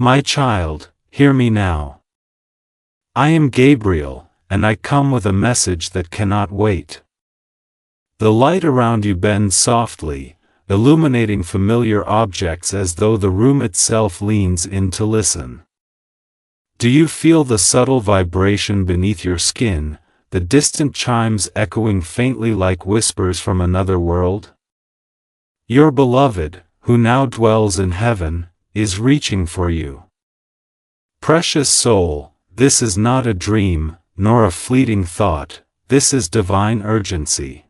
My child, hear me now. I am Gabriel, and I come with a message that cannot wait. The light around you bends softly, illuminating familiar objects as though the room itself leans in to listen. Do you feel the subtle vibration beneath your skin, the distant chimes echoing faintly like whispers from another world? Your beloved, who now dwells in heaven, is reaching for you. Precious soul, this is not a dream, nor a fleeting thought, this is divine urgency.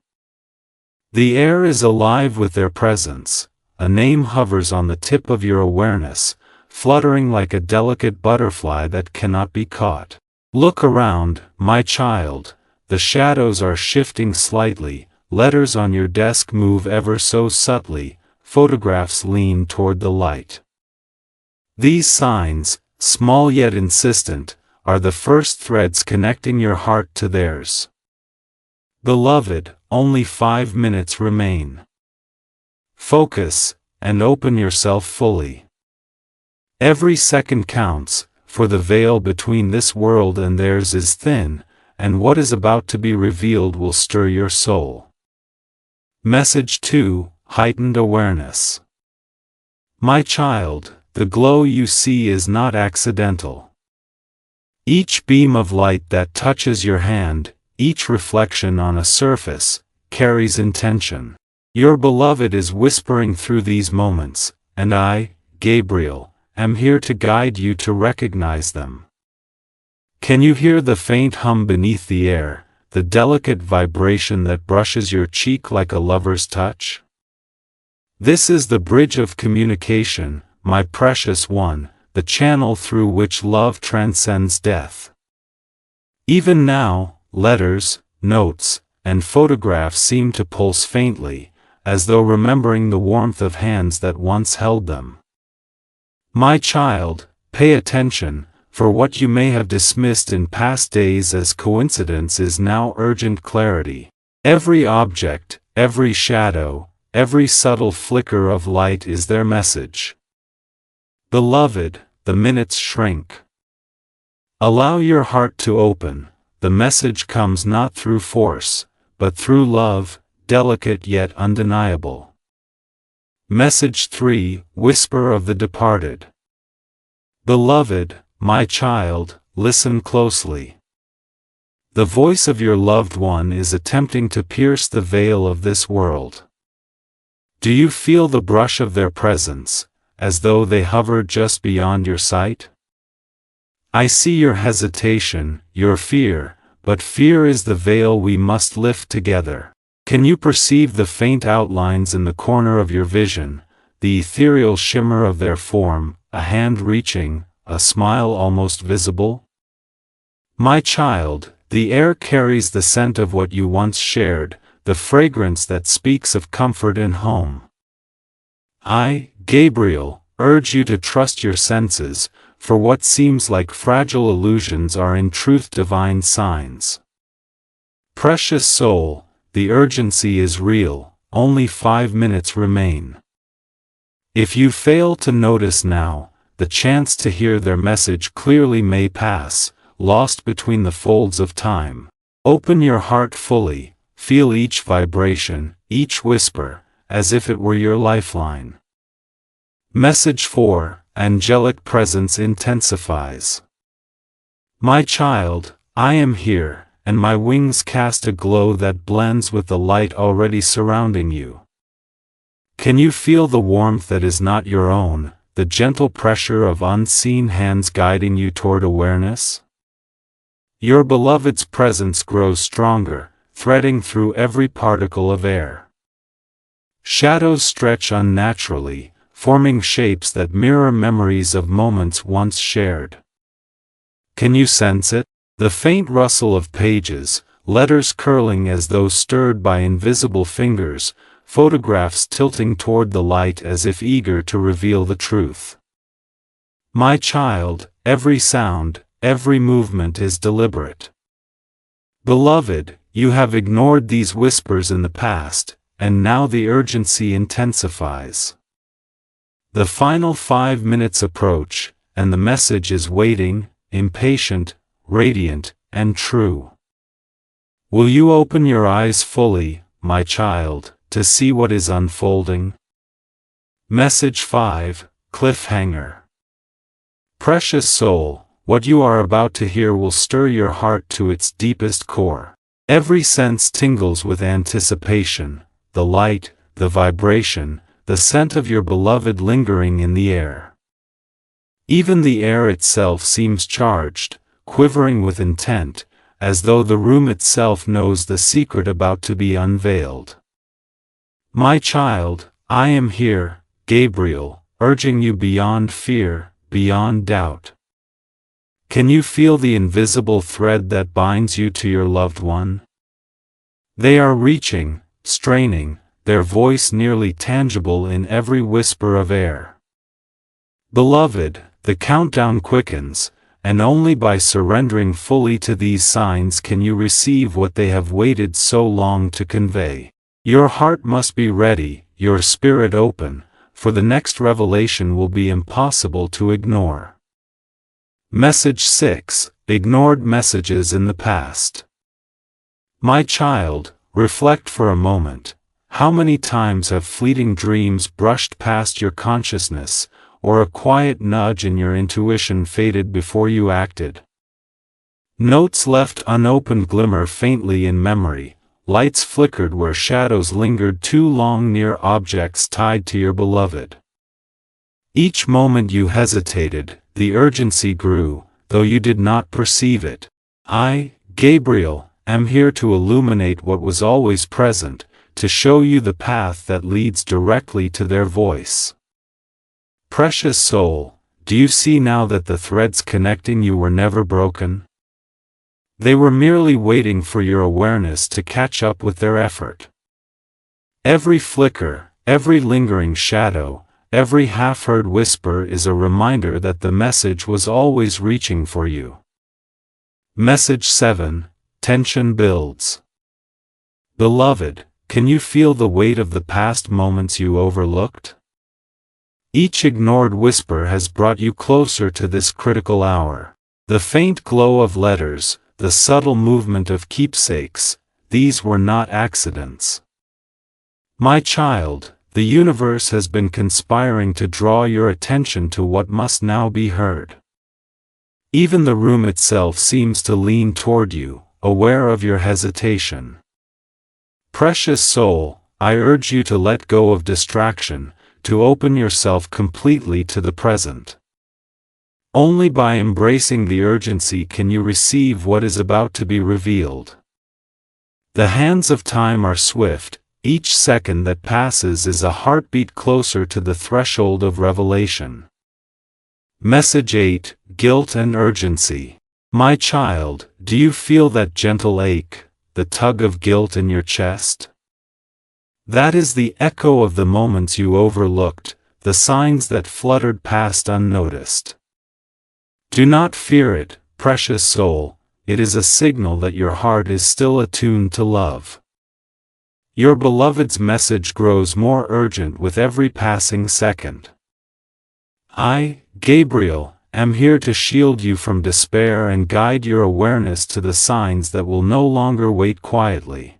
The air is alive with their presence, a name hovers on the tip of your awareness, fluttering like a delicate butterfly that cannot be caught. Look around, my child, the shadows are shifting slightly, letters on your desk move ever so subtly, photographs lean toward the light. These signs, small yet insistent, are the first threads connecting your heart to theirs. Beloved, only 5 minutes remain. Focus, and open yourself fully. Every second counts, for the veil between this world and theirs is thin, and what is about to be revealed will stir your soul. Message 2, Heightened Awareness. My child, the glow you see is not accidental. Each beam of light that touches your hand, each reflection on a surface, carries intention. Your beloved is whispering through these moments, and I, Gabriel, am here to guide you to recognize them. Can you hear the faint hum beneath the air, the delicate vibration that brushes your cheek like a lover's touch? This is the bridge of communication, my precious one, the channel through which love transcends death. Even now, letters, notes, and photographs seem to pulse faintly, as though remembering the warmth of hands that once held them. My child, pay attention, for what you may have dismissed in past days as coincidence is now urgent clarity. Every object, every shadow, every subtle flicker of light is their message. Beloved, the minutes shrink. Allow your heart to open. The message comes not through force, but through love, delicate yet undeniable. Message 3, Whisper of the Departed. Beloved, my child, listen closely. The voice of your loved one is attempting to pierce the veil of this world. Do you feel the brush of their presence, as though they hover just beyond your sight? I see your hesitation, your fear, but fear is the veil we must lift together. Can you perceive the faint outlines in the corner of your vision, the ethereal shimmer of their form, a hand reaching, a smile almost visible? My child, the air carries the scent of what you once shared, the fragrance that speaks of comfort and home. I, Gabriel, urge you to trust your senses, for what seems like fragile illusions are in truth divine signs. Precious soul, the urgency is real, only 5 minutes remain. If you fail to notice now, the chance to hear their message clearly may pass, lost between the folds of time. Open your heart fully, feel each vibration, each whisper, as if it were your lifeline. Message 4, Angelic Presence Intensifies. My child, I am here, and my wings cast a glow that blends with the light already surrounding you. Can you feel the warmth that is not your own, the gentle pressure of unseen hands guiding you toward awareness? Your beloved's presence grows stronger, threading through every particle of air. Shadows stretch unnaturally, forming shapes that mirror memories of moments once shared. Can you sense it? The faint rustle of pages, letters curling as though stirred by invisible fingers, photographs tilting toward the light as if eager to reveal the truth. My child, every sound, every movement is deliberate. Beloved, you have ignored these whispers in the past, and now the urgency intensifies. The final 5 minutes approach, and the message is waiting, impatient, radiant, and true. Will you open your eyes fully, my child, to see what is unfolding? Message 5, Cliffhanger. Precious soul, what you are about to hear will stir your heart to its deepest core. Every sense tingles with anticipation, the light, the vibration, the scent of your beloved lingering in the air. Even the air itself seems charged, quivering with intent, as though the room itself knows the secret about to be unveiled. My child, I am here, Gabriel, urging you beyond fear, beyond doubt. Can you feel the invisible thread that binds you to your loved one? They are reaching, straining, their voice nearly tangible in every whisper of air. Beloved, the countdown quickens, and only by surrendering fully to these signs can you receive what they have waited so long to convey. Your heart must be ready, your spirit open, for the next revelation will be impossible to ignore. Message 6, Ignored Messages in the Past. My child, reflect for a moment. How many times have fleeting dreams brushed past your consciousness, or a quiet nudge in your intuition faded before you acted? Notes left unopened glimmer faintly in memory, lights flickered where shadows lingered too long near objects tied to your beloved. Each moment you hesitated, the urgency grew, though you did not perceive it. I, Gabriel, am here to illuminate what was always present, to show you the path that leads directly to their voice. Precious soul, do you see now that the threads connecting you were never broken? They were merely waiting for your awareness to catch up with their effort. Every flicker, every lingering shadow, every half-heard whisper is a reminder that the message was always reaching for you. Message 7, Tension Builds. Beloved, can you feel the weight of the past moments you overlooked? Each ignored whisper has brought you closer to this critical hour. The faint glow of letters, the subtle movement of keepsakes, these were not accidents. My child, the universe has been conspiring to draw your attention to what must now be heard. Even the room itself seems to lean toward you, aware of your hesitation. Precious soul, I urge you to let go of distraction, to open yourself completely to the present. Only by embracing the urgency can you receive what is about to be revealed. The hands of time are swift, each second that passes is a heartbeat closer to the threshold of revelation. Message 8, Guilt and Urgency. My child, do you feel that gentle ache, the tug of guilt in your chest? That is the echo of the moments you overlooked, the signs that fluttered past unnoticed. Do not fear it, precious soul, it is a signal that your heart is still attuned to love. Your beloved's message grows more urgent with every passing second. I, Gabriel, am here to shield you from despair and guide your awareness to the signs that will no longer wait quietly.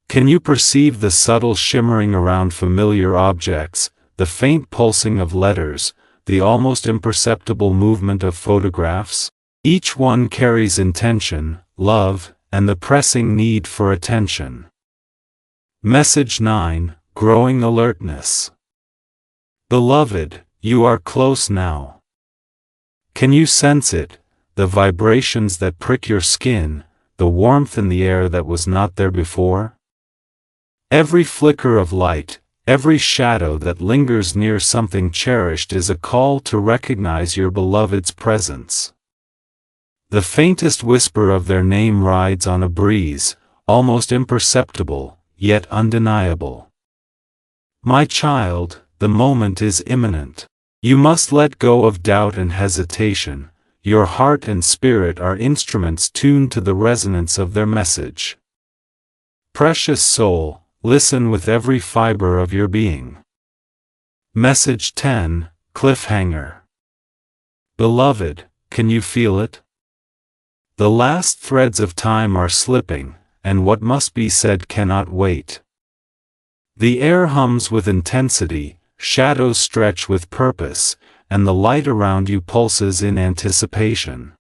Can you perceive the subtle shimmering around familiar objects, the faint pulsing of letters, the almost imperceptible movement of photographs? Each one carries intention, love, and the pressing need for attention. Message 9, Growing Alertness. Beloved, you are close now. Can you sense it, the vibrations that prick your skin, the warmth in the air that was not there before? Every flicker of light, every shadow that lingers near something cherished is a call to recognize your beloved's presence. The faintest whisper of their name rides on a breeze, almost imperceptible, yet undeniable. My child, the moment is imminent. You must let go of doubt and hesitation. Your heart and spirit are instruments tuned to the resonance of their message. Precious soul, listen with every fiber of your being. Message 10, Cliffhanger. Beloved, can you feel it? The last threads of time are slipping, and what must be said cannot wait. The air hums with intensity, shadows stretch with purpose, and the light around you pulses in anticipation.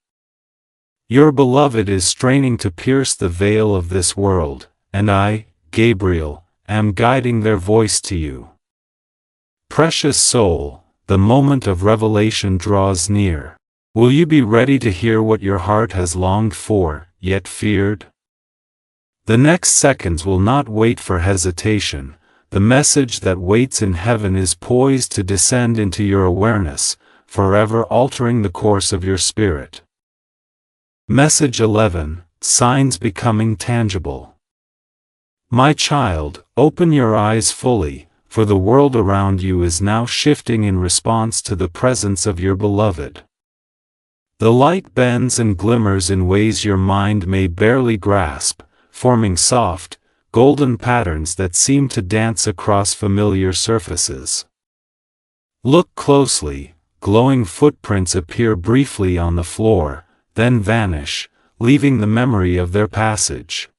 Your beloved is straining to pierce the veil of this world, and I, Gabriel, am guiding their voice to you. Precious soul, the moment of revelation draws near. Will you be ready to hear what your heart has longed for, yet feared? The next seconds will not wait for hesitation. The message that waits in heaven is poised to descend into your awareness, forever altering the course of your spirit. Message 11, Signs Becoming Tangible. My child, open your eyes fully, for the world around you is now shifting in response to the presence of your beloved. The light bends and glimmers in ways your mind may barely grasp, forming soft, golden patterns that seem to dance across familiar surfaces. Look closely, glowing footprints appear briefly on the floor, then vanish, leaving the memory of their passage.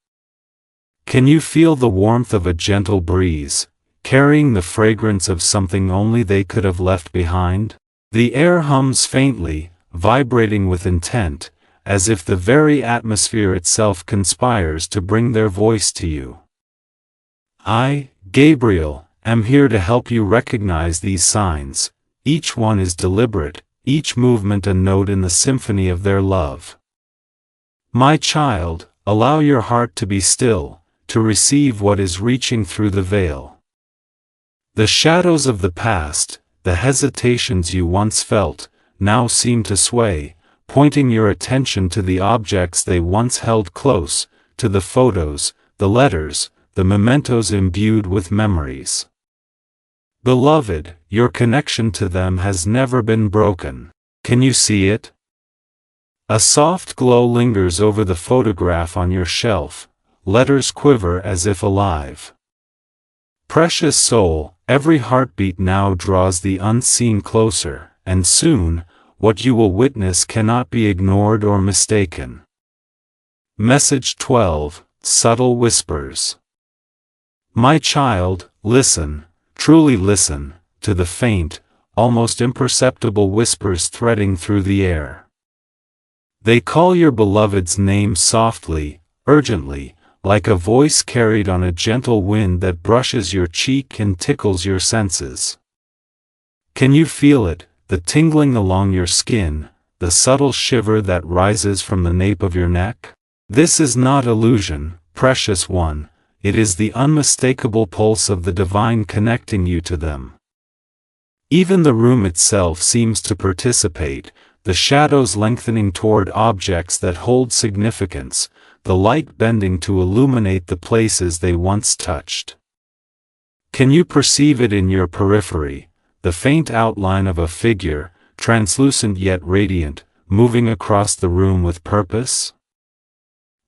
Can you feel the warmth of a gentle breeze, carrying the fragrance of something only they could have left behind? The air hums faintly, vibrating with intent, as if the very atmosphere itself conspires to bring their voice to you. I, Gabriel, am here to help you recognize these signs. Each one is deliberate, each movement a note in the symphony of their love. My child, allow your heart to be still, to receive what is reaching through the veil. The shadows of the past, the hesitations you once felt, now seem to sway, pointing your attention to the objects they once held close, to the photos, the letters, the mementos imbued with memories. Beloved, your connection to them has never been broken. Can you see it? A soft glow lingers over the photograph on your shelf, letters quiver as if alive. Precious soul, every heartbeat now draws the unseen closer, and soon, what you will witness cannot be ignored or mistaken. Message 12, Subtle Whispers. My child, listen, truly listen, to the faint, almost imperceptible whispers threading through the air. They call your beloved's name softly, urgently, like a voice carried on a gentle wind that brushes your cheek and tickles your senses. Can you feel it? The tingling along your skin, the subtle shiver that rises from the nape of your neck? This is not illusion, precious one, it is the unmistakable pulse of the divine connecting you to them. Even the room itself seems to participate, the shadows lengthening toward objects that hold significance, the light bending to illuminate the places they once touched. Can you perceive it in your periphery? The faint outline of a figure, translucent yet radiant, moving across the room with purpose?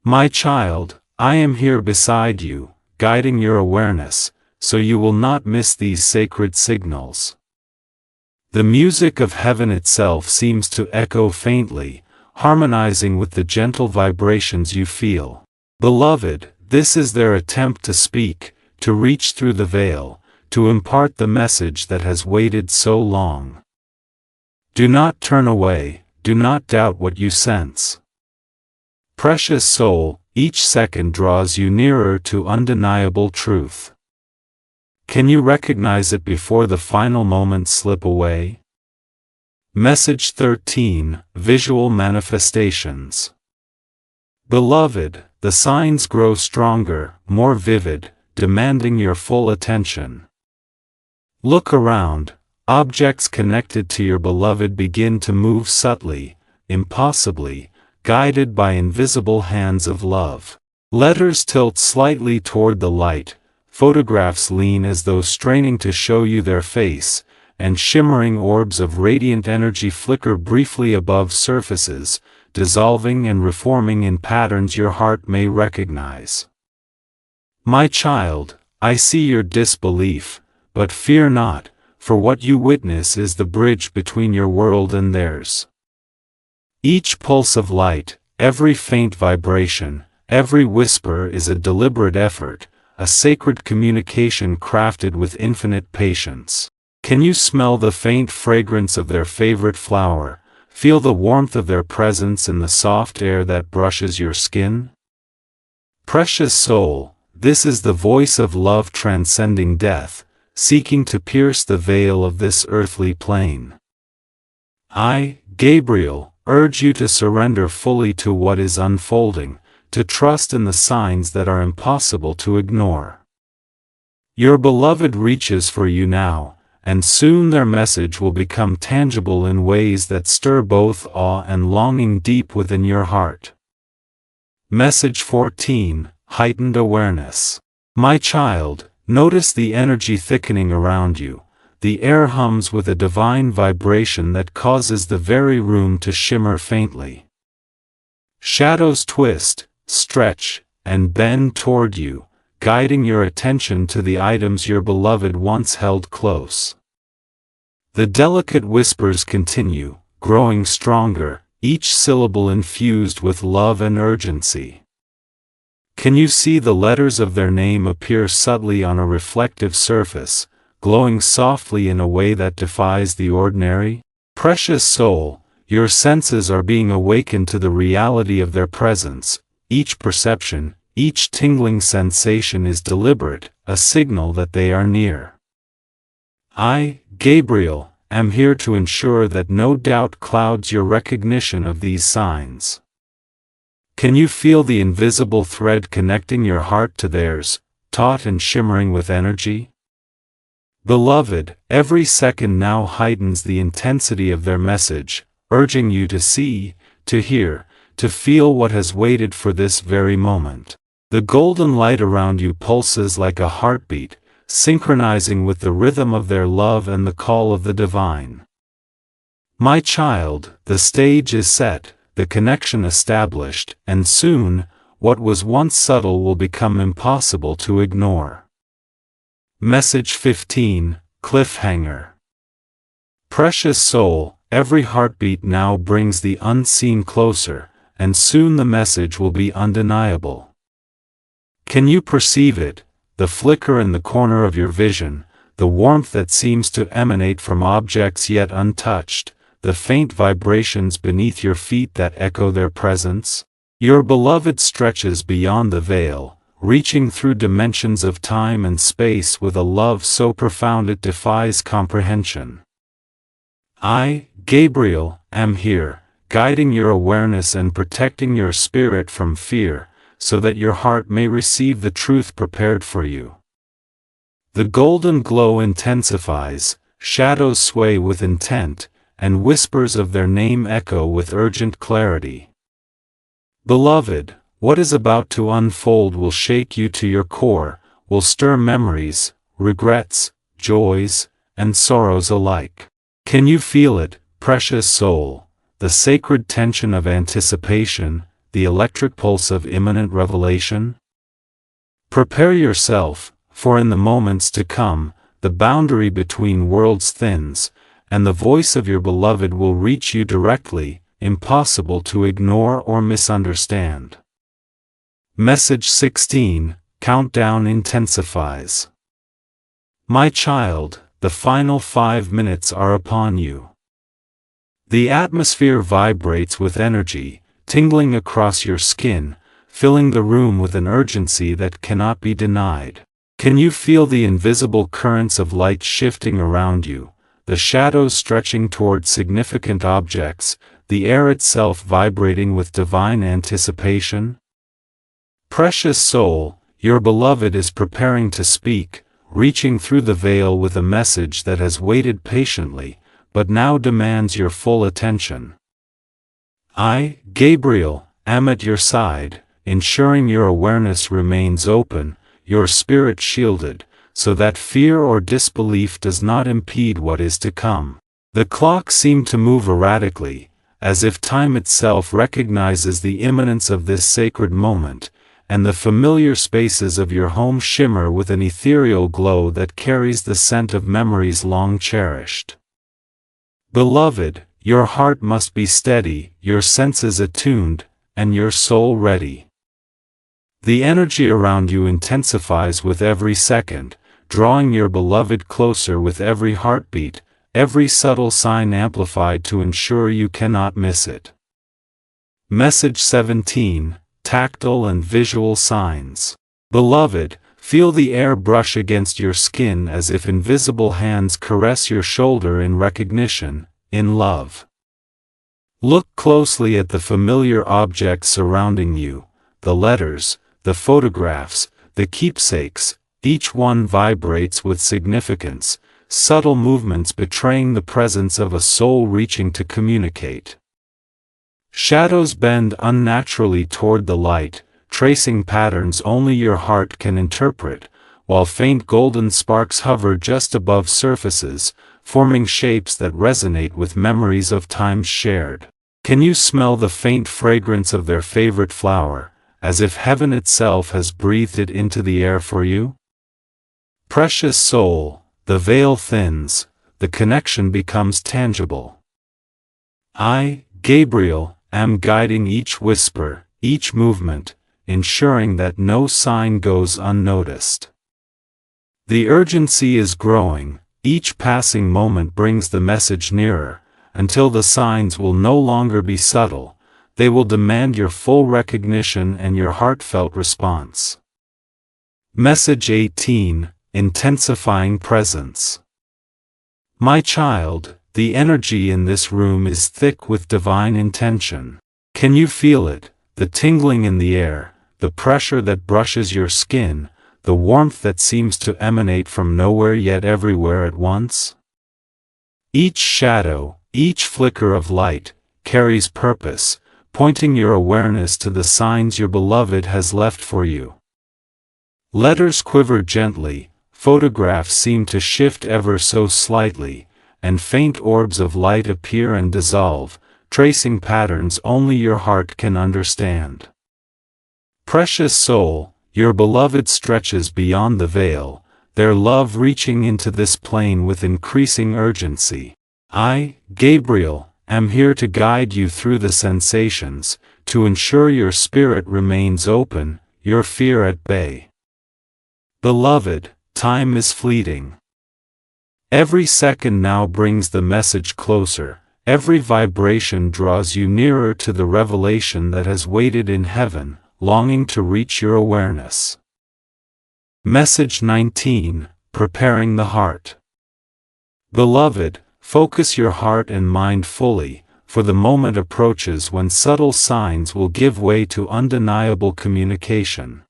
My child, I am here beside you, guiding your awareness, so you will not miss these sacred signals. The music of heaven itself seems to echo faintly, harmonizing with the gentle vibrations you feel. Beloved, this is their attempt to speak, to reach through the veil, to impart the message that has waited so long. Do not turn away, do not doubt what you sense. Precious soul, each second draws you nearer to undeniable truth. Can you recognize it before the final moments slip away? Message 13, Visual Manifestations. Beloved, the signs grow stronger, more vivid, demanding your full attention. Look around, objects connected to your beloved begin to move subtly, impossibly, guided by invisible hands of love. Letters tilt slightly toward the light, photographs lean as though straining to show you their face, and shimmering orbs of radiant energy flicker briefly above surfaces, dissolving and reforming in patterns your heart may recognize. My child, I see your disbelief, but fear not, for what you witness is the bridge between your world and theirs. Each pulse of light, every faint vibration, every whisper is a deliberate effort, a sacred communication crafted with infinite patience. Can you smell the faint fragrance of their favorite flower, feel the warmth of their presence in the soft air that brushes your skin? Precious soul, this is the voice of love transcending death, seeking to pierce the veil of this earthly plane. I, Gabriel, urge you to surrender fully to what is unfolding, to trust in the signs that are impossible to ignore. Your beloved reaches for you now, and soon their message will become tangible in ways that stir both awe and longing deep within your heart. Message 14, Heightened Awareness. My child, notice the energy thickening around you. The air hums with a divine vibration that causes the very room to shimmer faintly. Shadows twist, stretch, and bend toward you, guiding your attention to the items your beloved once held close. The delicate whispers continue, growing stronger, each syllable infused with love and urgency. Can you see the letters of their name appear subtly on a reflective surface, glowing softly in a way that defies the ordinary? Precious soul, your senses are being awakened to the reality of their presence. Each perception, each tingling sensation is deliberate, a signal that they are near. I, Gabriel, am here to ensure that no doubt clouds your recognition of these signs. Can you feel the invisible thread connecting your heart to theirs, taut and shimmering with energy? Beloved, every second now heightens the intensity of their message, urging you to see, to hear, to feel what has waited for this very moment. The golden light around you pulses like a heartbeat, synchronizing with the rhythm of their love and the call of the divine. My child, the stage is set, the connection established, and soon, what was once subtle will become impossible to ignore. Message 15, Cliffhanger. Precious soul, every heartbeat now brings the unseen closer, and soon the message will be undeniable. Can you perceive it, the flicker in the corner of your vision, the warmth that seems to emanate from objects yet untouched, the faint vibrations beneath your feet that echo their presence? Your beloved stretches beyond the veil, reaching through dimensions of time and space with a love so profound it defies comprehension. I, Gabriel, am here, guiding your awareness and protecting your spirit from fear, so that your heart may receive the truth prepared for you. The golden glow intensifies, shadows sway with intent, and whispers of their name echo with urgent clarity. Beloved, what is about to unfold will shake you to your core, will stir memories, regrets, joys, and sorrows alike. Can you feel it, precious soul, the sacred tension of anticipation, the electric pulse of imminent revelation? Prepare yourself, for in the moments to come, the boundary between worlds thins, and the voice of your beloved will reach you directly, impossible to ignore or misunderstand. Message 16, Countdown intensifies. My child, the final 5 minutes are upon you. The atmosphere vibrates with energy, tingling across your skin, filling the room with an urgency that cannot be denied. Can you feel the invisible currents of light shifting around you, the shadows stretching toward significant objects, the air itself vibrating with divine anticipation? Precious soul, your beloved is preparing to speak, reaching through the veil with a message that has waited patiently, but now demands your full attention. I, Gabriel, am at your side, ensuring your awareness remains open, your spirit shielded, so that fear or disbelief does not impede what is to come. The clock seemed to move erratically, as if time itself recognizes the imminence of this sacred moment, and the familiar spaces of your home shimmer with an ethereal glow that carries the scent of memories long cherished. Beloved, your heart must be steady, your senses attuned, and your soul ready. The energy around you intensifies with every second, drawing your beloved closer with every heartbeat, every subtle sign amplified to ensure you cannot miss it. Message 17, Tactile and Visual Signs. Beloved, feel the air brush against your skin as if invisible hands caress your shoulder in recognition, in love. Look closely at the familiar objects surrounding you, the letters, the photographs, the keepsakes, each one vibrates with significance, subtle movements betraying the presence of a soul reaching to communicate. Shadows bend unnaturally toward the light, tracing patterns only your heart can interpret, while faint golden sparks hover just above surfaces, forming shapes that resonate with memories of times shared. Can you smell the faint fragrance of their favorite flower, as if heaven itself has breathed it into the air for you? Precious soul, the veil thins, the connection becomes tangible. I, Gabriel, am guiding each whisper, each movement, ensuring that no sign goes unnoticed. The urgency is growing, each passing moment brings the message nearer, until the signs will no longer be subtle, they will demand your full recognition and your heartfelt response. Message 18, Intensifying Presence. My child, the energy in this room is thick with divine intention. Can you feel it, the tingling in the air, the pressure that brushes your skin, the warmth that seems to emanate from nowhere yet everywhere at once? Each shadow, each flicker of light, carries purpose, pointing your awareness to the signs your beloved has left for you. Letters quiver gently, photographs seem to shift ever so slightly, and faint orbs of light appear and dissolve, tracing patterns only your heart can understand. Precious soul, your beloved stretches beyond the veil, their love reaching into this plane with increasing urgency. I, Gabriel, am here to guide you through the sensations, to ensure your spirit remains open, your fear at bay. Beloved, time is fleeting. Every second now brings the message closer, every vibration draws you nearer to the revelation that has waited in heaven, longing to reach your awareness. Message 19, Preparing the Heart. Beloved, focus your heart and mind fully, for the moment approaches when subtle signs will give way to undeniable communication.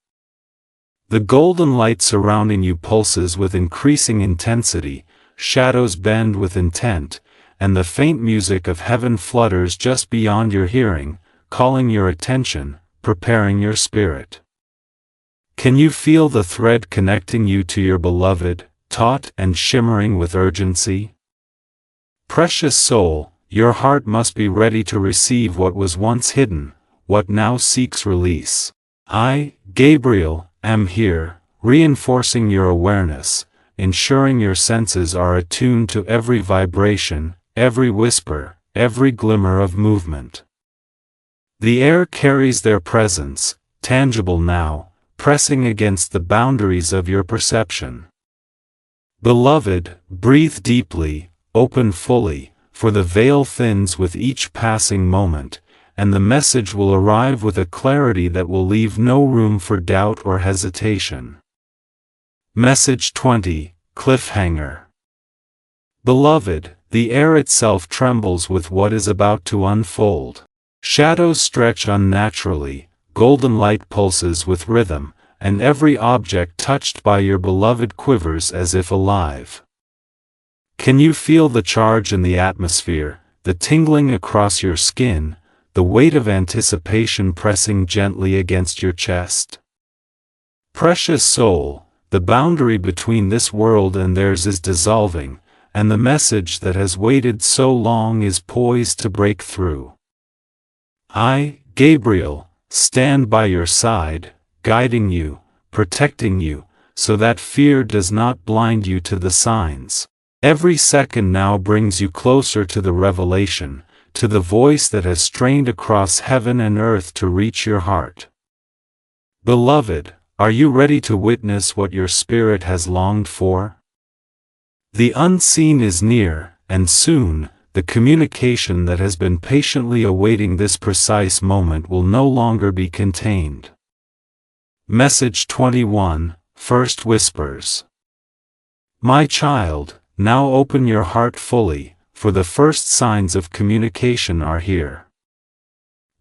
The golden light surrounding you pulses with increasing intensity, shadows bend with intent, and the faint music of heaven flutters just beyond your hearing, calling your attention, preparing your spirit. Can you feel the thread connecting you to your beloved, taut and shimmering with urgency? Precious soul, your heart must be ready to receive what was once hidden, what now seeks release. I, Gabriel, am here, reinforcing your awareness, ensuring your senses are attuned to every vibration, every whisper, every glimmer of movement. The air carries their presence, tangible now, pressing against the boundaries of your perception. Beloved, breathe deeply, open fully, for the veil thins with each passing moment, and the message will arrive with a clarity that will leave no room for doubt or hesitation. Message 20, Cliffhanger. Beloved, the air itself trembles with what is about to unfold. Shadows stretch unnaturally, golden light pulses with rhythm, and every object touched by your beloved quivers as if alive. Can you feel the charge in the atmosphere, the tingling across your skin, the weight of anticipation pressing gently against your chest? Precious soul, the boundary between this world and theirs is dissolving, and the message that has waited so long is poised to break through. I, Gabriel, stand by your side, guiding you, protecting you, so that fear does not blind you to the signs. Every second now brings you closer to the revelation, to the voice that has strained across heaven and earth to reach your heart. Beloved, are you ready to witness what your spirit has longed for? The unseen is near, and soon, the communication that has been patiently awaiting this precise moment will no longer be contained. Message 21, First Whispers. My child, now open your heart fully, for the first signs of communication are here.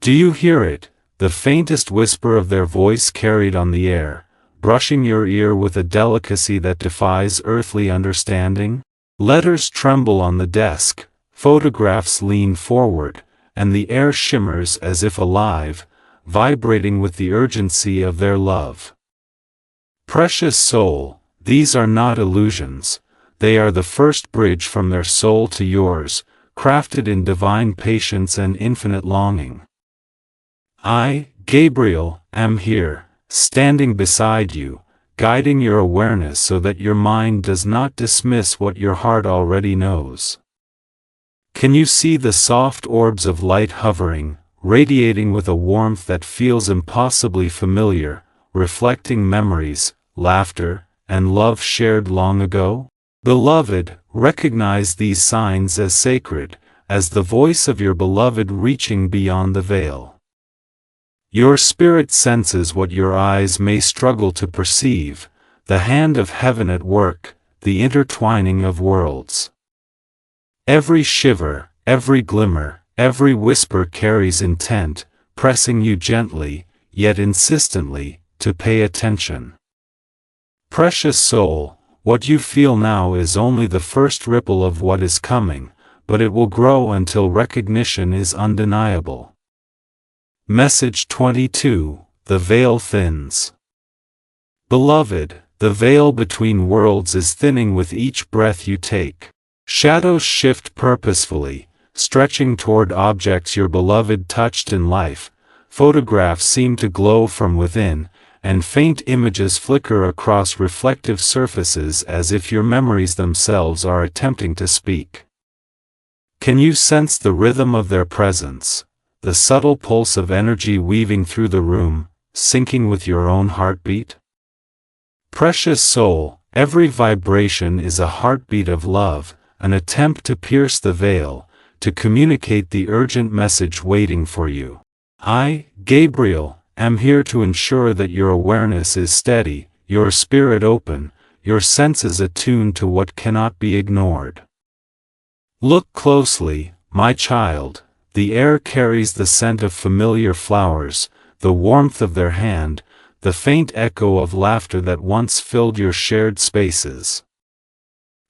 Do you hear it, the faintest whisper of their voice carried on the air, brushing your ear with a delicacy that defies earthly understanding? Letters tremble on the desk, photographs lean forward, and the air shimmers as if alive, vibrating with the urgency of their love. Precious soul, these are not illusions. They are the first bridge from their soul to yours, crafted in divine patience and infinite longing. I, Gabriel, am here, standing beside you, guiding your awareness so that your mind does not dismiss what your heart already knows. Can you see the soft orbs of light hovering, radiating with a warmth that feels impossibly familiar, reflecting memories, laughter, and love shared long ago? Beloved, recognize these signs as sacred, as the voice of your beloved reaching beyond the veil. Your spirit senses what your eyes may struggle to perceive, the hand of heaven at work, the intertwining of worlds. Every shiver, every glimmer, every whisper carries intent, pressing you gently, yet insistently, to pay attention. Precious soul, what you feel now is only the first ripple of what is coming, but it will grow until recognition is undeniable. Message 22, The Veil Thins. Beloved, the veil between worlds is thinning with each breath you take. Shadows shift purposefully, stretching toward objects your beloved touched in life. Photographs seem to glow from within, and faint images flicker across reflective surfaces as if your memories themselves are attempting to speak. Can you sense the rhythm of their presence, the subtle pulse of energy weaving through the room, syncing with your own heartbeat? Precious soul, every vibration is a heartbeat of love, an attempt to pierce the veil, to communicate the urgent message waiting for you. I, Gabriel, am here to ensure that your awareness is steady, your spirit open, your senses attuned to what cannot be ignored. Look closely, my child, the air carries the scent of familiar flowers, the warmth of their hand, the faint echo of laughter that once filled your shared spaces.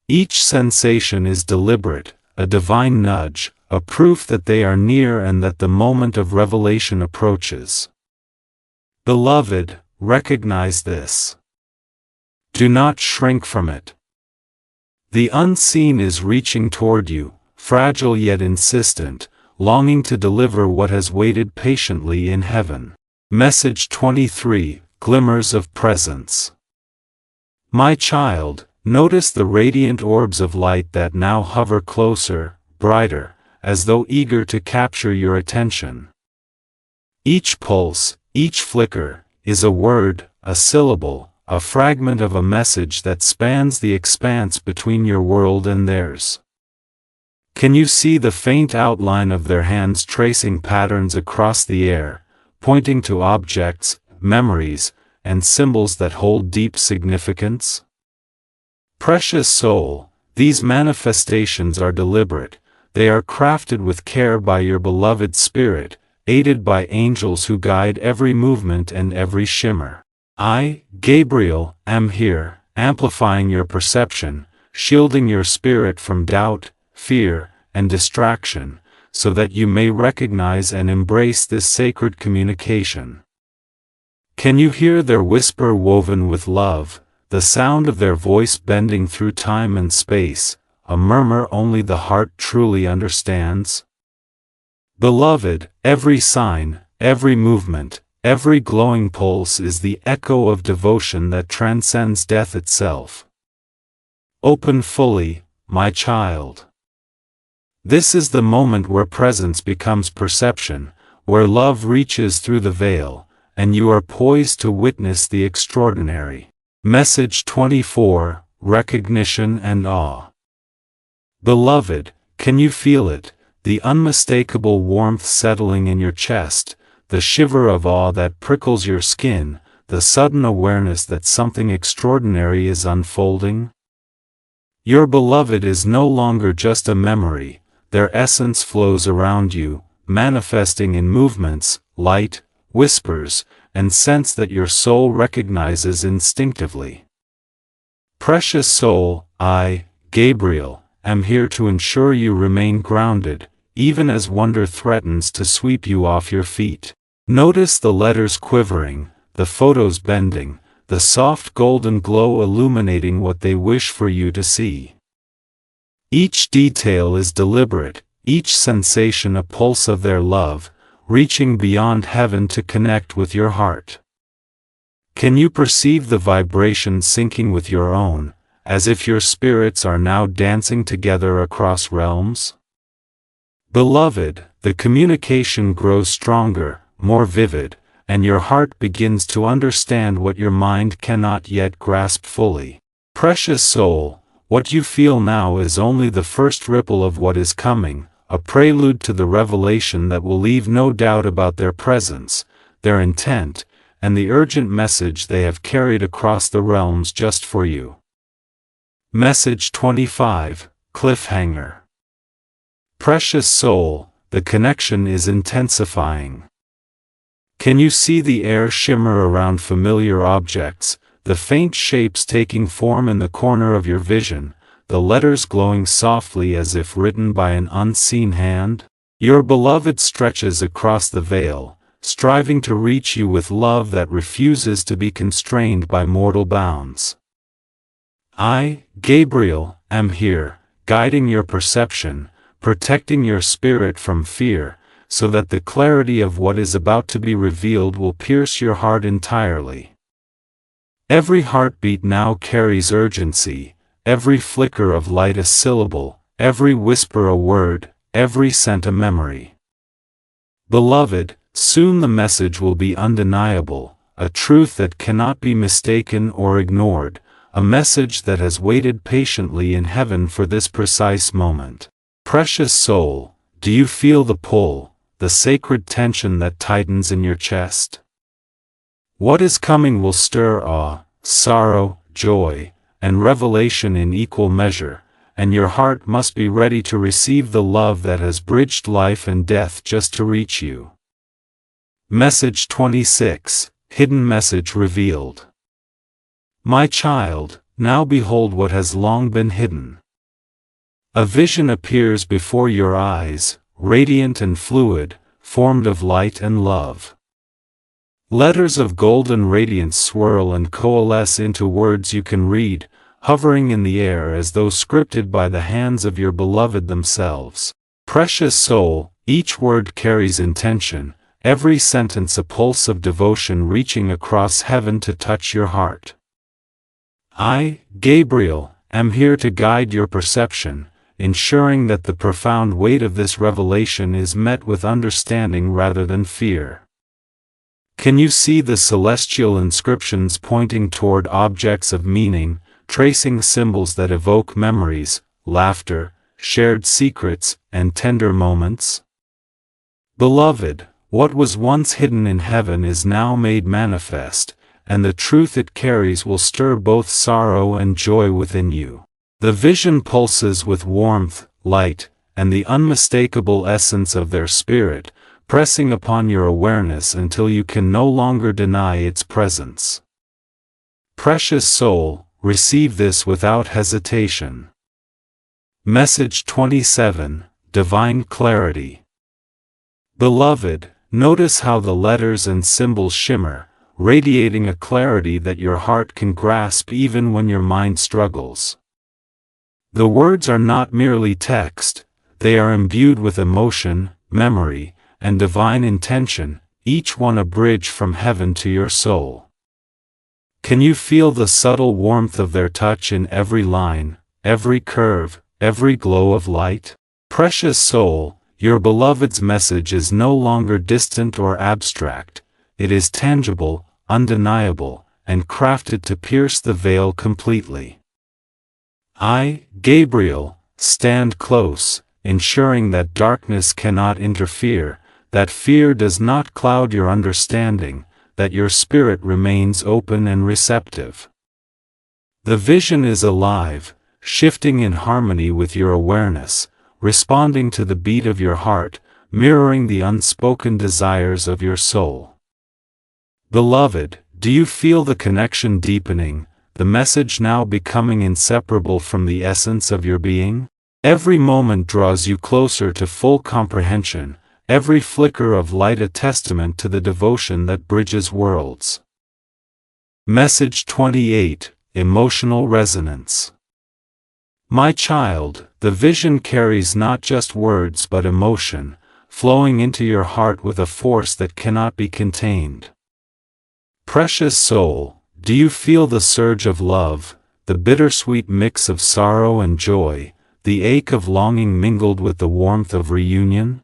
Each sensation is deliberate, a divine nudge, a proof that they are near and that the moment of revelation approaches. Beloved, recognize this. Do not shrink from it. The unseen is reaching toward you, fragile yet insistent, longing to deliver what has waited patiently in heaven. Message 23, Glimmers of Presence. My child, notice the radiant orbs of light that now hover closer, brighter, as though eager to capture your attention. Each pulse, each flicker, is a word, a syllable, a fragment of a message that spans the expanse between your world and theirs. Can you see the faint outline of their hands tracing patterns across the air, pointing to objects, memories, and symbols that hold deep significance? Precious soul, these manifestations are deliberate, they are crafted with care by your beloved spirit, aided by angels who guide every movement and every shimmer. I, Gabriel, am here, amplifying your perception, shielding your spirit from doubt, fear, and distraction, so that you may recognize and embrace this sacred communication. Can you hear their whisper woven with love, the sound of their voice bending through time and space, a murmur only the heart truly understands? Beloved, every sign, every movement, every glowing pulse is the echo of devotion that transcends death itself. Open fully, my child. This is the moment where presence becomes perception, where love reaches through the veil, and you are poised to witness the extraordinary. Message 24, Recognition and Awe. Beloved, can you feel it, the unmistakable warmth settling in your chest, the shiver of awe that prickles your skin, the sudden awareness that something extraordinary is unfolding? Your beloved is no longer just a memory, their essence flows around you, manifesting in movements, light, whispers, and scents that your soul recognizes instinctively. Precious soul, I, Gabriel, am here to ensure you remain grounded, even as wonder threatens to sweep you off your feet. Notice the letters quivering, the photos bending, the soft golden glow illuminating what they wish for you to see. Each detail is deliberate, each sensation a pulse of their love, reaching beyond heaven to connect with your heart. Can you perceive the vibration syncing with your own, as if your spirits are now dancing together across realms? Beloved, the communication grows stronger, more vivid, and your heart begins to understand what your mind cannot yet grasp fully. Precious soul, what you feel now is only the first ripple of what is coming, a prelude to the revelation that will leave no doubt about their presence, their intent, and the urgent message they have carried across the realms just for you. Message 25, Cliffhanger. Precious soul, the connection is intensifying. Can you see the air shimmer around familiar objects, the faint shapes taking form in the corner of your vision, the letters glowing softly as if written by an unseen hand? Your beloved stretches across the veil, striving to reach you with love that refuses to be constrained by mortal bounds. I, Gabriel, am here, guiding your perception, protecting your spirit from fear, so that the clarity of what is about to be revealed will pierce your heart entirely. Every heartbeat now carries urgency, every flicker of light a syllable, every whisper a word, every scent a memory. Beloved, soon the message will be undeniable, a truth that cannot be mistaken or ignored, a message that has waited patiently in heaven for this precise moment. Precious soul, do you feel the pull, the sacred tension that tightens in your chest? What is coming will stir awe, sorrow, joy, and revelation in equal measure, and your heart must be ready to receive the love that has bridged life and death just to reach you. Message 26, Hidden Message Revealed. My child, now behold what has long been hidden. A vision appears before your eyes, radiant and fluid, formed of light and love. Letters of golden radiance swirl and coalesce into words you can read, hovering in the air as though scripted by the hands of your beloved themselves. Precious soul, each word carries intention, every sentence a pulse of devotion reaching across heaven to touch your heart. I, Gabriel, am here to guide your perception, ensuring that the profound weight of this revelation is met with understanding rather than fear. Can you see the celestial inscriptions pointing toward objects of meaning, tracing symbols that evoke memories, laughter, shared secrets, and tender moments? Beloved, what was once hidden in heaven is now made manifest, and the truth it carries will stir both sorrow and joy within you. The vision pulses with warmth, light, and the unmistakable essence of their spirit, pressing upon your awareness until you can no longer deny its presence. Precious soul, receive this without hesitation. Message 27, Divine Clarity. Beloved, notice how the letters and symbols shimmer, radiating a clarity that your heart can grasp even when your mind struggles. The words are not merely text, they are imbued with emotion, memory, and divine intention, each one a bridge from heaven to your soul. Can you feel the subtle warmth of their touch in every line, every curve, every glow of light? Precious soul, your beloved's message is no longer distant or abstract. It is tangible, undeniable, and crafted to pierce the veil completely. I, Gabriel, stand close, ensuring that darkness cannot interfere, that fear does not cloud your understanding, that your spirit remains open and receptive. The vision is alive, shifting in harmony with your awareness, responding to the beat of your heart, mirroring the unspoken desires of your soul. Beloved, do you feel the connection deepening, the message now becoming inseparable from the essence of your being? Every moment draws you closer to full comprehension, every flicker of light a testament to the devotion that bridges worlds. Message 28, Emotional Resonance. My child, the vision carries not just words but emotion, flowing into your heart with a force that cannot be contained. Precious soul, do you feel the surge of love, the bittersweet mix of sorrow and joy, the ache of longing mingled with the warmth of reunion?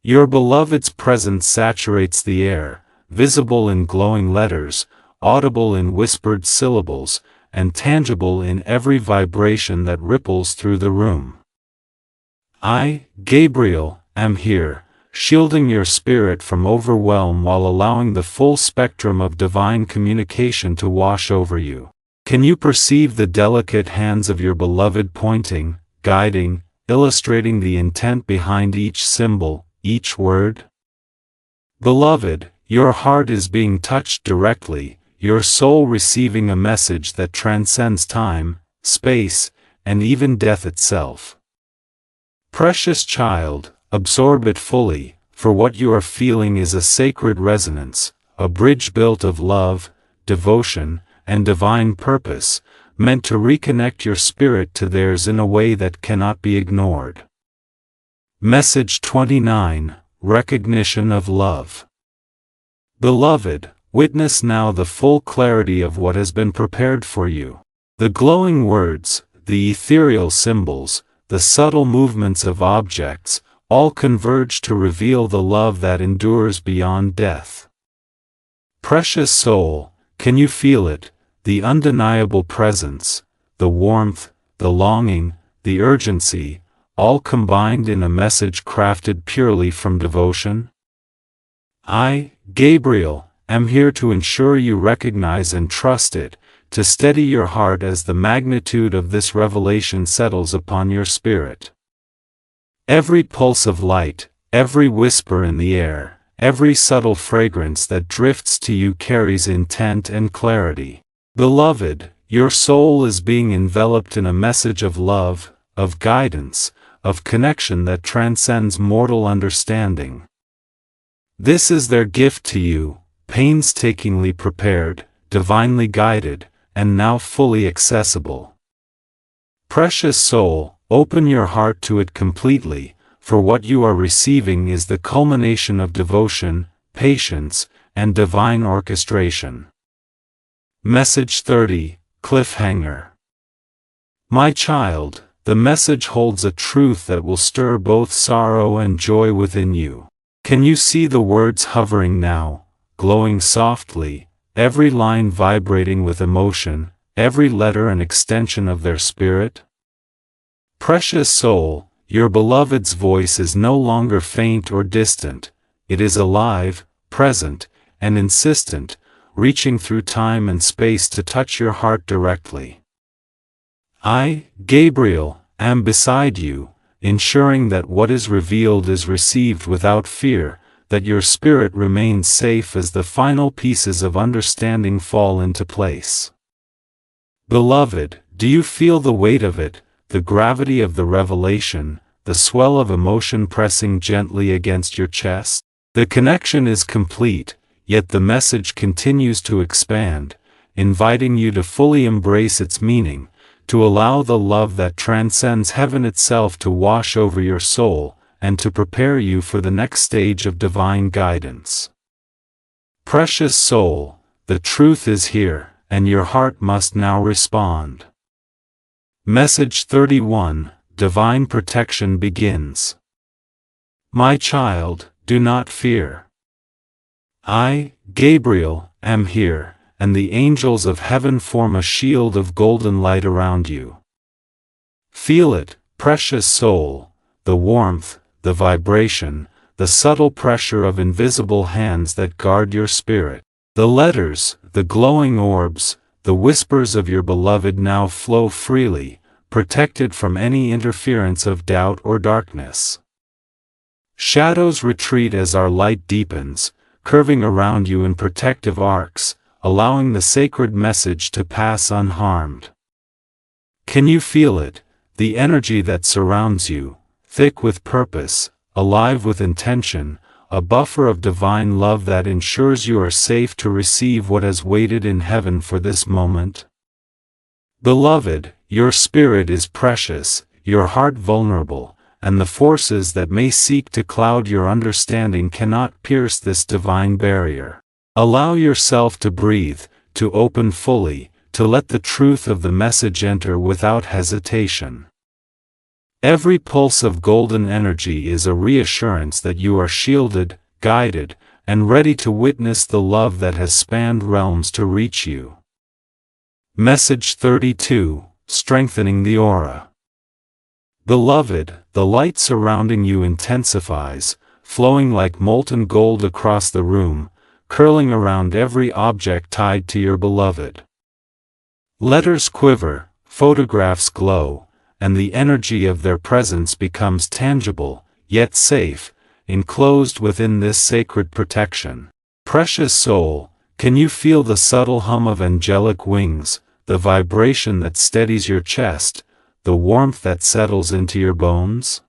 Your beloved's presence saturates the air, visible in glowing letters, audible in whispered syllables, and tangible in every vibration that ripples through the room. I, Gabriel, am here, shielding your spirit from overwhelm while allowing the full spectrum of divine communication to wash over you. Can you perceive the delicate hands of your beloved pointing, guiding, illustrating the intent behind each symbol, each word? Beloved, your heart is being touched directly, your soul receiving a message that transcends time, space, and even death itself. Precious child, absorb it fully, for what you are feeling is a sacred resonance, a bridge built of love, devotion, and divine purpose, meant to reconnect your spirit to theirs in a way that cannot be ignored. Message 29, Recognition of Love. Beloved, witness now the full clarity of what has been prepared for you. The glowing words, the ethereal symbols, the subtle movements of objects, all converge to reveal the love that endures beyond death. Precious soul, can you feel it, the undeniable presence, the warmth, the longing, the urgency, all combined in a message crafted purely from devotion? I, Gabriel, am here to ensure you recognize and trust it, to steady your heart as the magnitude of this revelation settles upon your spirit. Every pulse of light, every whisper in the air, every subtle fragrance that drifts to you carries intent and clarity. Beloved, your soul is being enveloped in a message of love, of guidance, of connection that transcends mortal understanding. This is their gift to you, painstakingly prepared, divinely guided, and now fully accessible. Precious soul, open your heart to it completely, for what you are receiving is the culmination of devotion, patience, and divine orchestration. Message 30, Cliffhanger. My child, the message holds a truth that will stir both sorrow and joy within you. Can you see the words hovering now, glowing softly, every line vibrating with emotion, every letter an extension of their spirit? Precious soul, your beloved's voice is no longer faint or distant, it is alive, present, and insistent, reaching through time and space to touch your heart directly. I, Gabriel, am beside you, ensuring that what is revealed is received without fear, that your spirit remains safe as the final pieces of understanding fall into place. Beloved, do you feel the weight of it, the gravity of the revelation, the swell of emotion pressing gently against your chest? The connection is complete, yet the message continues to expand, inviting you to fully embrace its meaning, to allow the love that transcends heaven itself to wash over your soul, and to prepare you for the next stage of divine guidance. Precious soul, the truth is here, and your heart must now respond. Message 31, Divine Protection begins. My child, do not fear. I, Gabriel, am here, and the angels of heaven form a shield of golden light around you. Feel it, precious soul, the warmth, the vibration, the subtle pressure of invisible hands that guard your spirit. The letters, the glowing orbs, the whispers of your beloved now flow freely, protected from any interference of doubt or darkness. Shadows retreat as our light deepens, curving around you in protective arcs, allowing the sacred message to pass unharmed. Can you feel it, the energy that surrounds you, thick with purpose, alive with intention, a buffer of divine love that ensures you are safe to receive what has waited in heaven for this moment? Beloved, your spirit is precious, your heart vulnerable, and the forces that may seek to cloud your understanding cannot pierce this divine barrier. Allow yourself to breathe, to open fully, to let the truth of the message enter without hesitation. Every pulse of golden energy is a reassurance that you are shielded, guided, and ready to witness the love that has spanned realms to reach you. Message 32, Strengthening the Aura. Beloved, the light surrounding you intensifies, flowing like molten gold across the room, curling around every object tied to your beloved. Letters quiver, photographs glow, and the energy of their presence becomes tangible, yet safe, enclosed within this sacred protection. Precious soul, can you feel the subtle hum of angelic wings, the vibration that steadies your chest, the warmth that settles into your bones?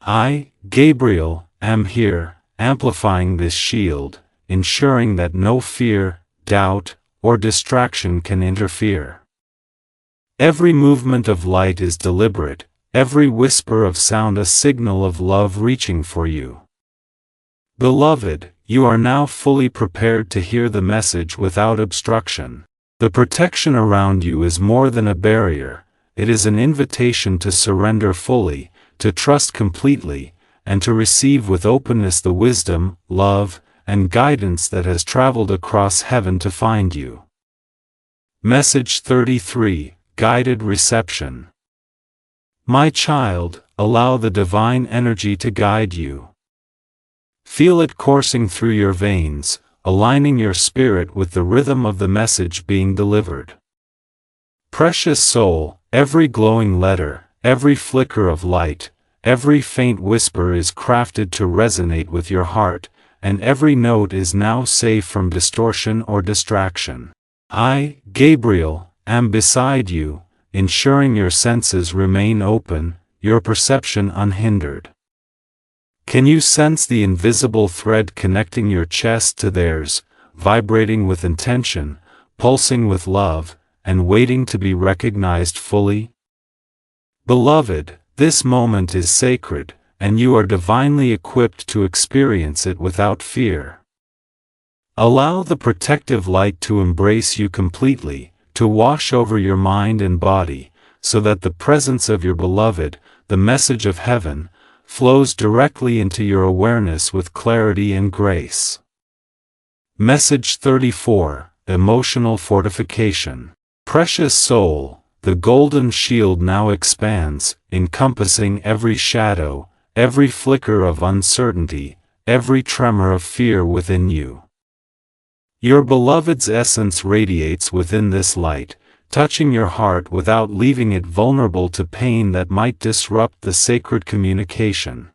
I, Gabriel, am here, amplifying this shield, ensuring that no fear, doubt, or distraction can interfere. Every movement of light is deliberate, every whisper of sound a signal of love reaching for you. Beloved, you are now fully prepared to hear the message without obstruction. The protection around you is more than a barrier, it is an invitation to surrender fully, to trust completely, and to receive with openness the wisdom, love, and guidance that has traveled across heaven to find you. Message 33, Guided Reception. My child, allow the divine energy to guide you. Feel it coursing through your veins, aligning your spirit with the rhythm of the message being delivered. Precious soul, every glowing letter, every flicker of light, every faint whisper is crafted to resonate with your heart, and every note is now safe from distortion or distraction. I, Gabriel, am beside you, ensuring your senses remain open, your perception unhindered. Can you sense the invisible thread connecting your chest to theirs, vibrating with intention, pulsing with love, and waiting to be recognized fully? Beloved, this moment is sacred, and you are divinely equipped to experience it without fear. Allow the protective light to embrace you completely, to wash over your mind and body, so that the presence of your beloved, the message of heaven, flows directly into your awareness with clarity and grace. Message 34, Emotional Fortification. Precious soul, the golden shield now expands, encompassing every shadow, every flicker of uncertainty, every tremor of fear within you. Your beloved's essence radiates within this light, touching your heart without leaving it vulnerable to pain that might disrupt the sacred communication.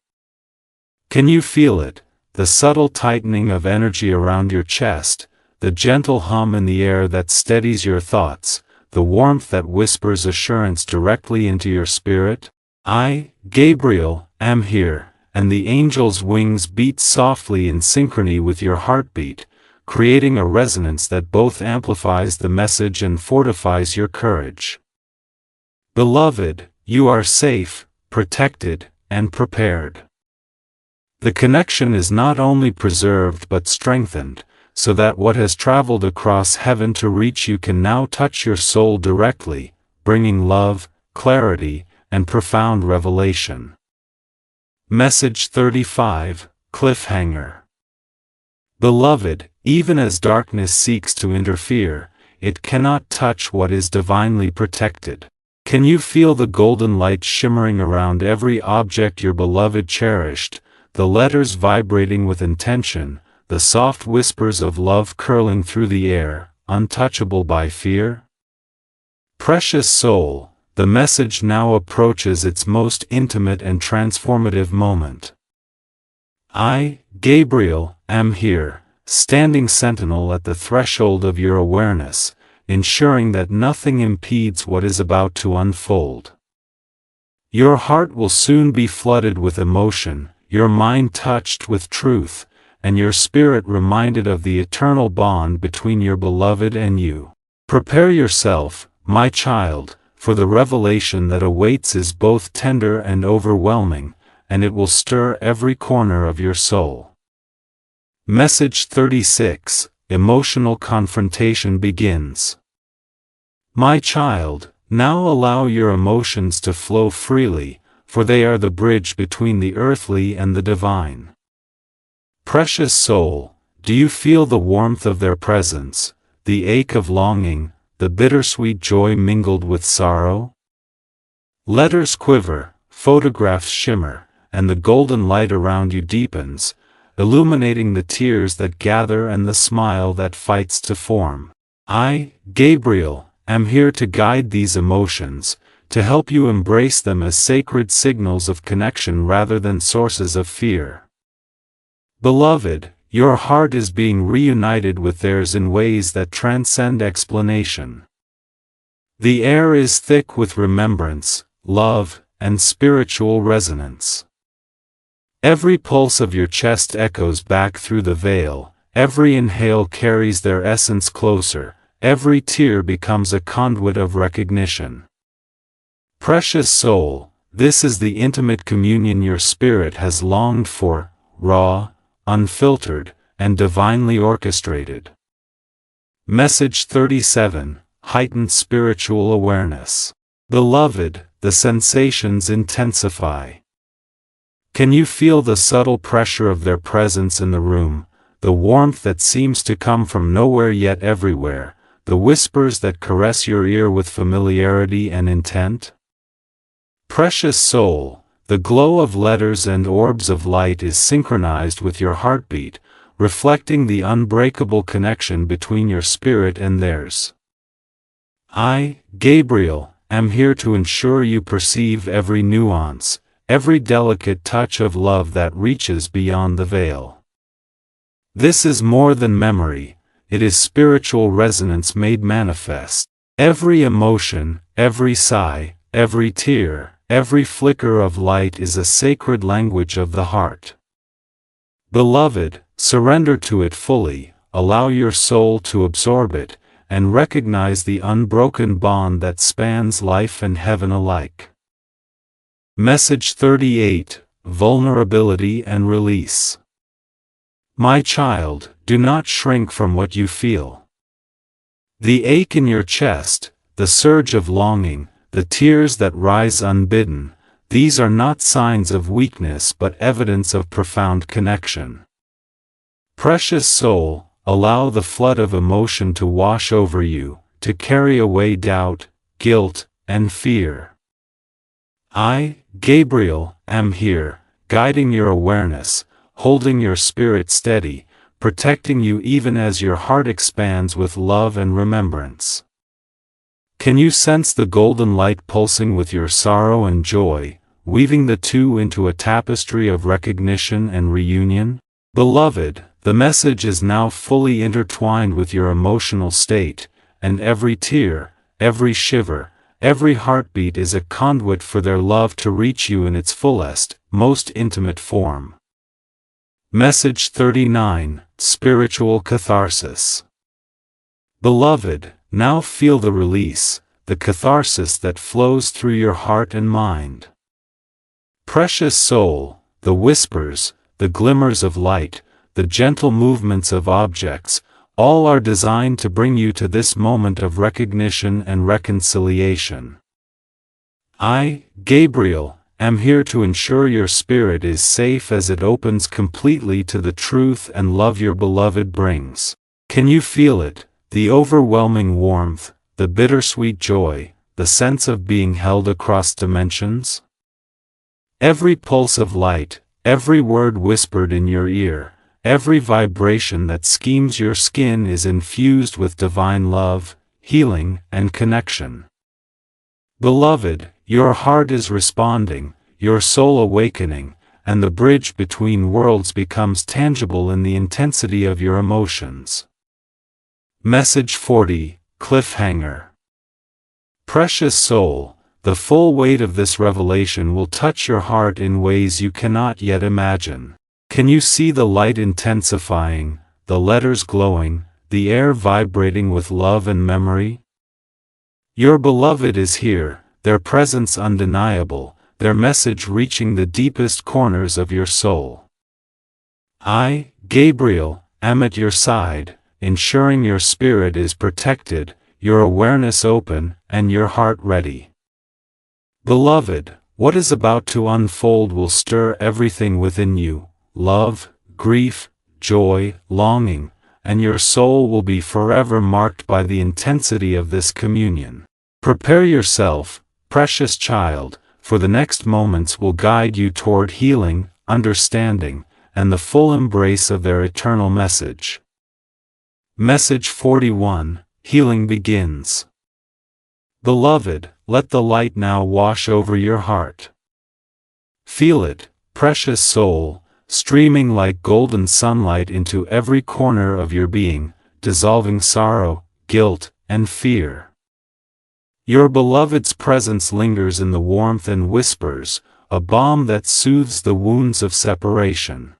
Can you feel it, the subtle tightening of energy around your chest, the gentle hum in the air that steadies your thoughts, the warmth that whispers assurance directly into your spirit? I, Gabriel, am here, and the angel's wings beat softly in synchrony with your heartbeat, creating a resonance that both amplifies the message and fortifies your courage. Beloved, you are safe, protected, and prepared. The connection is not only preserved but strengthened, so that what has traveled across heaven to reach you can now touch your soul directly, bringing love, clarity, and profound revelation. Message 35, Cliffhanger. Beloved, even as darkness seeks to interfere, it cannot touch what is divinely protected. Can you feel the golden light shimmering around every object your beloved cherished, the letters vibrating with intention, the soft whispers of love curling through the air, untouchable by fear? Precious soul, the message now approaches its most intimate and transformative moment. I, Gabriel, am here, standing sentinel at the threshold of your awareness, ensuring that nothing impedes what is about to unfold. Your heart will soon be flooded with emotion, your mind touched with truth, and your spirit reminded of the eternal bond between your beloved and you. Prepare yourself, my child, for the revelation that awaits is both tender and overwhelming, and it will stir every corner of your soul. Message 36, Emotional Confrontation begins. My child, now allow your emotions to flow freely, for they are the bridge between the earthly and the divine. Precious soul, do you feel the warmth of their presence, the ache of longing, the bittersweet joy mingled with sorrow? Letters quiver, photographs shimmer, and the golden light around you deepens, illuminating the tears that gather and the smile that fights to form. I, Gabriel, am here to guide these emotions, to help you embrace them as sacred signals of connection rather than sources of fear. Beloved, your heart is being reunited with theirs in ways that transcend explanation. The air is thick with remembrance, love, and spiritual resonance. Every pulse of your chest echoes back through the veil, every inhale carries their essence closer, every tear becomes a conduit of recognition. Precious soul, this is the intimate communion your spirit has longed for, raw, unfiltered, and divinely orchestrated. Message 37, Heightened Spiritual Awareness. Beloved, the sensations intensify. Can you feel the subtle pressure of their presence in the room, the warmth that seems to come from nowhere yet everywhere, the whispers that caress your ear with familiarity and intent? Precious soul, the glow of letters and orbs of light is synchronized with your heartbeat, reflecting the unbreakable connection between your spirit and theirs. I, Gabriel, am here to ensure you perceive every nuance, every delicate touch of love that reaches beyond the veil. This is more than memory, it is spiritual resonance made manifest. Every emotion, every sigh, every tear, every flicker of light is a sacred language of the heart. Beloved, surrender to it fully, allow your soul to absorb it, and recognize the unbroken bond that spans life and heaven alike. Message 38, Vulnerability and Release. My child, do not shrink from what you feel. The ache in your chest, the surge of longing, the tears that rise unbidden, these are not signs of weakness but evidence of profound connection. Precious soul, allow the flood of emotion to wash over you, to carry away doubt, guilt, and fear. I, Gabriel, am here, guiding your awareness, holding your spirit steady, protecting you even as your heart expands with love and remembrance. Can you sense the golden light pulsing with your sorrow and joy, weaving the two into a tapestry of recognition and reunion? Beloved, the message is now fully intertwined with your emotional state, and every tear, every shiver, every heartbeat is a conduit for their love to reach you in its fullest, most intimate form. Message 39, Spiritual Catharsis. Beloved, now feel the release, the catharsis that flows through your heart and mind. Precious soul, the whispers, the glimmers of light, the gentle movements of objects, all are designed to bring you to this moment of recognition and reconciliation. I, Gabriel, am here to ensure your spirit is safe as it opens completely to the truth and love your beloved brings. Can you feel it, the overwhelming warmth, the bittersweet joy, the sense of being held across dimensions? Every pulse of light, every word whispered in your ear, every vibration that schemes your skin is infused with divine love, healing, and connection. Beloved, your heart is responding, your soul awakening, and the bridge between worlds becomes tangible in the intensity of your emotions. Message 40, Cliffhanger. Precious soul, the full weight of this revelation will touch your heart in ways you cannot yet imagine. Can you see the light intensifying, the letters glowing, the air vibrating with love and memory? Your beloved is here, their presence undeniable, their message reaching the deepest corners of your soul. I, Gabriel, am at your side, ensuring your spirit is protected, your awareness open, and your heart ready. Beloved, what is about to unfold will stir everything within you, love, grief, joy, longing, and your soul will be forever marked by the intensity of this communion. Prepare yourself, precious child, for the next moments will guide you toward healing, understanding, and the full embrace of their eternal message. Message 41, Healing Begins. Beloved, let the light now wash over your heart. Feel it, precious soul, streaming like golden sunlight into every corner of your being, dissolving sorrow, guilt, and fear. Your beloved's presence lingers in the warmth and whispers, a balm that soothes the wounds of separation.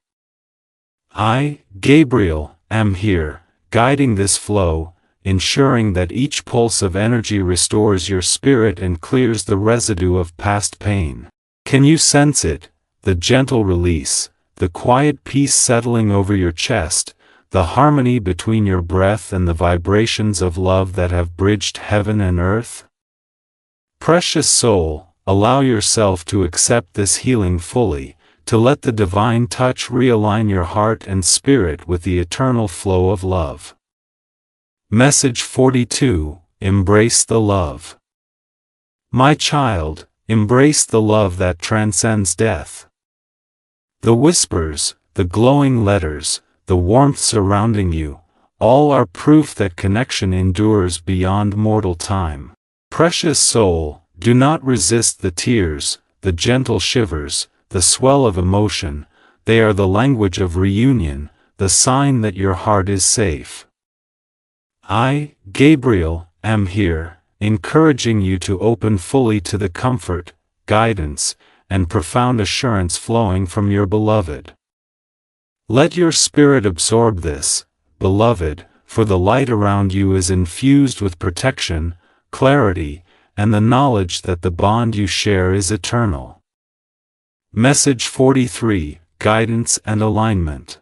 I, Gabriel, am here, guiding this flow, ensuring that each pulse of energy restores your spirit and clears the residue of past pain. Can you sense it, the gentle release, the quiet peace settling over your chest, the harmony between your breath and the vibrations of love that have bridged heaven and earth? Precious soul, allow yourself to accept this healing fully, to let the divine touch realign your heart and spirit with the eternal flow of love. Message 42, Embrace the Love. My child, embrace the love that transcends death. The whispers, the glowing letters, the warmth surrounding you, all are proof that connection endures beyond mortal time. Precious soul, do not resist the tears, the gentle shivers, the swell of emotion. They are the language of reunion, the sign that your heart is safe. I, Gabriel, am here, encouraging you to open fully to the comfort, guidance, and profound assurance flowing from your beloved. Let your spirit absorb this, beloved, for the light around you is infused with protection, clarity, and the knowledge that the bond you share is eternal. Message 43, Guidance and Alignment.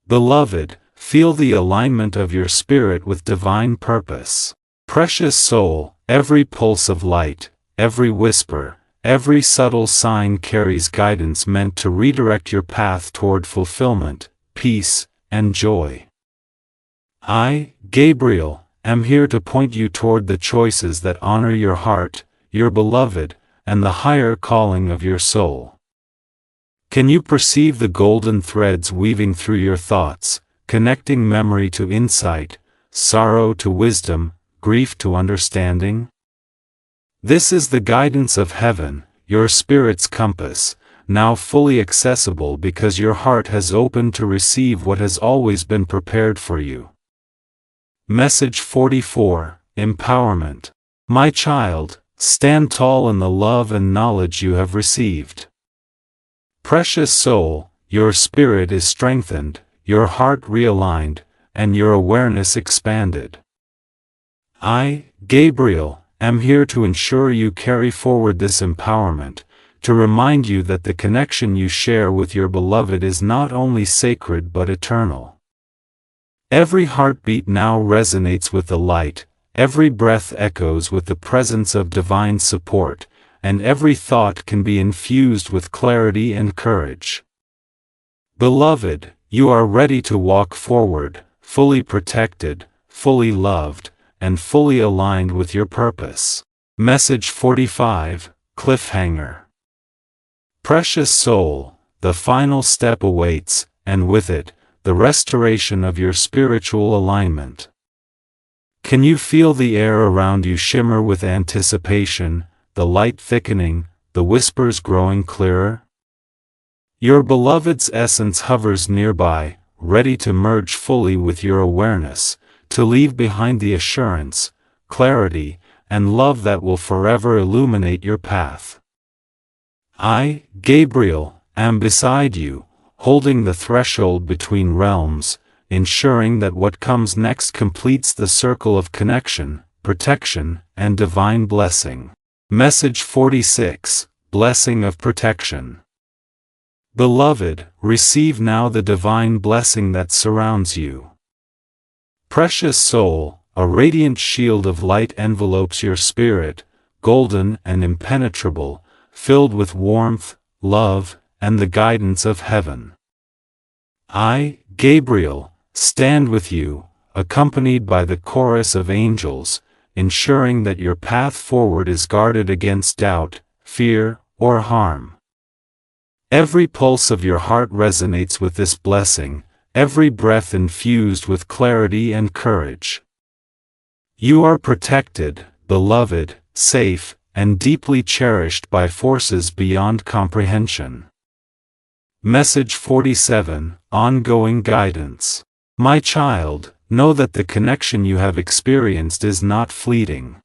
Beloved, feel the alignment of your spirit with divine purpose. Precious soul, every pulse of light, every whisper, every subtle sign carries guidance meant to redirect your path toward fulfillment, peace, and joy. I, Gabriel, am here to point you toward the choices that honor your heart, your beloved, and the higher calling of your soul. Can you perceive the golden threads weaving through your thoughts, connecting memory to insight, sorrow to wisdom, grief to understanding? This is the guidance of heaven, your spirit's compass, now fully accessible because your heart has opened to receive what has always been prepared for you. Message 44, Empowerment. My child, stand tall in the love and knowledge you have received. Precious soul, your spirit is strengthened, your heart realigned, and your awareness expanded. I, Gabriel, am here to ensure you carry forward this empowerment, to remind you that the connection you share with your beloved is not only sacred but eternal. Every heartbeat now resonates with the light, every breath echoes with the presence of divine support, and every thought can be infused with clarity and courage. Beloved, you are ready to walk forward, fully protected, fully loved, and fully aligned with your purpose. Message 45, Cliffhanger. Precious soul, the final step awaits, and with it, the restoration of your spiritual alignment. Can you feel the air around you shimmer with anticipation, the light thickening, the whispers growing clearer? Your beloved's essence hovers nearby, ready to merge fully with your awareness, to leave behind the assurance, clarity, and love that will forever illuminate your path. I, Gabriel, am beside you, holding the threshold between realms, ensuring that what comes next completes the circle of connection, protection, and divine blessing. Message 46, Blessing of Protection. Beloved, receive now the divine blessing that surrounds you. Precious soul, a radiant shield of light envelopes your spirit, golden and impenetrable, filled with warmth, love, and the guidance of heaven. I, Gabriel, stand with you, accompanied by the chorus of angels, ensuring that your path forward is guarded against doubt, fear, or harm. Every pulse of your heart resonates with this blessing, every breath infused with clarity and courage. You are protected, beloved, safe, and deeply cherished by forces beyond comprehension. Message 47, Ongoing Guidance. My child, know that the connection you have experienced is not fleeting.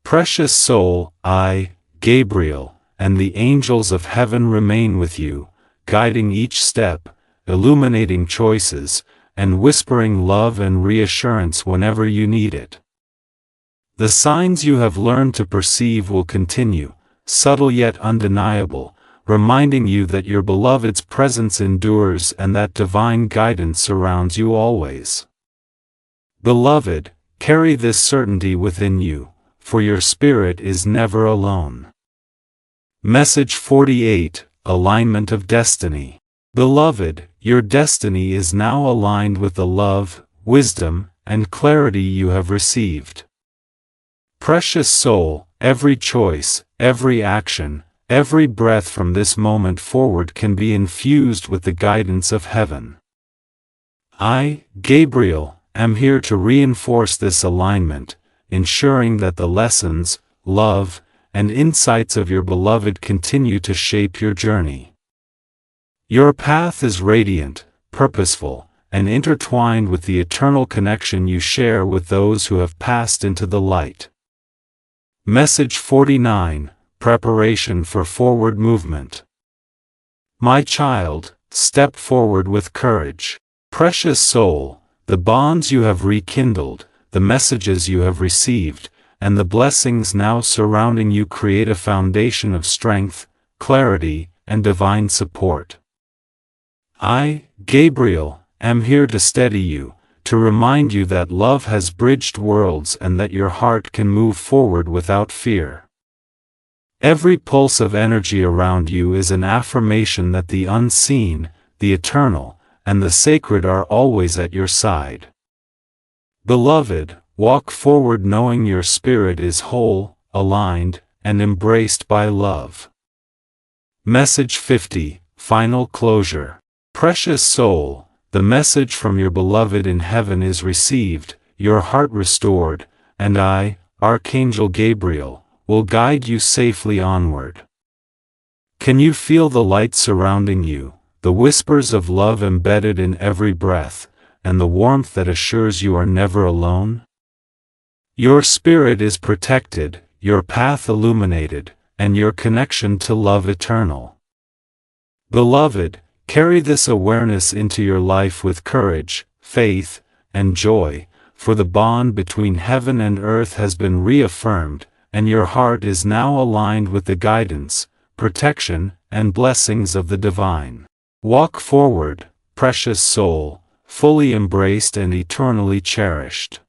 Precious soul, I, Gabriel, and the angels of heaven remain with you, guiding each step, illuminating choices, and whispering love and reassurance whenever you need it. The signs you have learned to perceive will continue, subtle yet undeniable, reminding you that your beloved's presence endures and that divine guidance surrounds you always. Beloved, carry this certainty within you, for your spirit is never alone. Message 48, Alignment of Destiny. Beloved, your destiny is now aligned with the love, wisdom, and clarity you have received. Precious soul, every choice, every action, every breath from this moment forward can be infused with the guidance of heaven. I, Gabriel, am here to reinforce this alignment, ensuring that the lessons, love, and insights of your beloved continue to shape your journey. Your path is radiant, purposeful, and intertwined with the eternal connection you share with those who have passed into the light. Message 49, Preparation for Forward Movement. My child, step forward with courage. Precious soul, the bonds you have rekindled, the messages you have received, and the blessings now surrounding you create a foundation of strength, clarity, and divine support. I, Gabriel, am here to steady you, to remind you that love has bridged worlds and that your heart can move forward without fear. Every pulse of energy around you is an affirmation that the unseen, the eternal, and the sacred are always at your side. Beloved, walk forward knowing your spirit is whole, aligned, and embraced by love. Message 50, Final Closure. Precious soul, the message from your beloved in heaven is received, your heart restored, and I, Archangel Gabriel, will guide you safely onward. Can you feel the light surrounding you, the whispers of love embedded in every breath, and the warmth that assures you are never alone? Your spirit is protected, your path illuminated, and your connection to love eternal. Beloved, carry this awareness into your life with courage, faith, and joy, for the bond between heaven and earth has been reaffirmed, and your heart is now aligned with the guidance, protection, and blessings of the divine. Walk forward, precious soul, fully embraced and eternally cherished.